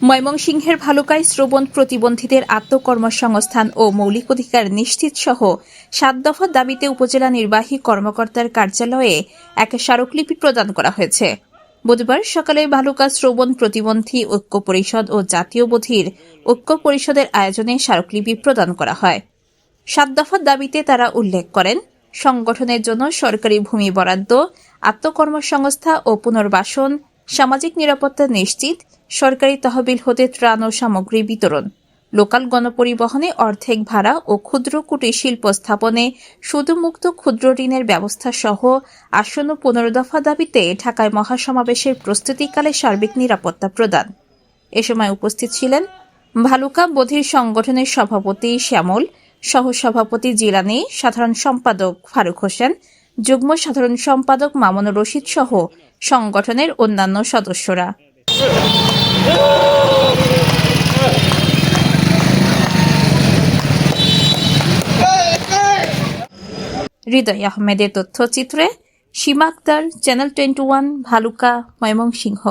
ময়মনসিংহের ভালুকায় শ্রবণ প্রতিবন্ধীদের আত্মকর্মসংস্থান ও মৌলিক অধিকার নিশ্চিত সহ ৭ দফা দাবিতে উপজেলা নির্বাহী কর্মকর্তার কার্যালয়ে এক স্মারকলিপি প্রদান করা হয়েছে। বুধবার সকালে ভালুকা শ্রবণ প্রতিবন্ধী ঐক্য পরিষদ ও জাতীয় বধির ঐক্য পরিষদের আয়োজনে স্মারকলিপি প্রদান করা হয়। ৭ দফা দাবিতে তারা উল্লেখ করেন, সংগঠনের জন্য সরকারি ভূমি বরাদ্দ, আত্মকর্মসংস্থা ও পুনর্বাসন, সামাজিক নিরাপত্তা নিশ্চিত, সরকারি তহবিল হতে ত্রাণ ও সামগ্রী বিতরণ, লোকাল গণপরিবহনে অর্ধেক ভাড়া ও ক্ষুদ্র কুটির শিল্প স্থাপনে সুদমুক্ত ক্ষুদ্র ঋণের ব্যবস্থা সহ আসন্ন ১৫ দফা দাবিতে ঢাকায় মহাসমাবেশের প্রস্তুতিকালে সার্বিক নিরাপত্তা প্রদান। এ সময় উপস্থিত ছিলেন ভালুকা বধির সংগঠনের সভাপতি শ্যামল, সহসভাপতি জিলানী, সাধারণ সম্পাদক ফারুক হোসেন, যুগ্ম সাধারণ সম্পাদক মামুনুর রশিদ সহ সংগঠনের অন্যান্য সদস্যরা। হৃদয় আহমেদের তথ্যচিত্রে সীমা আক্তার, চ্যানেল 21, ভালুকা, ময়মনসিংহ।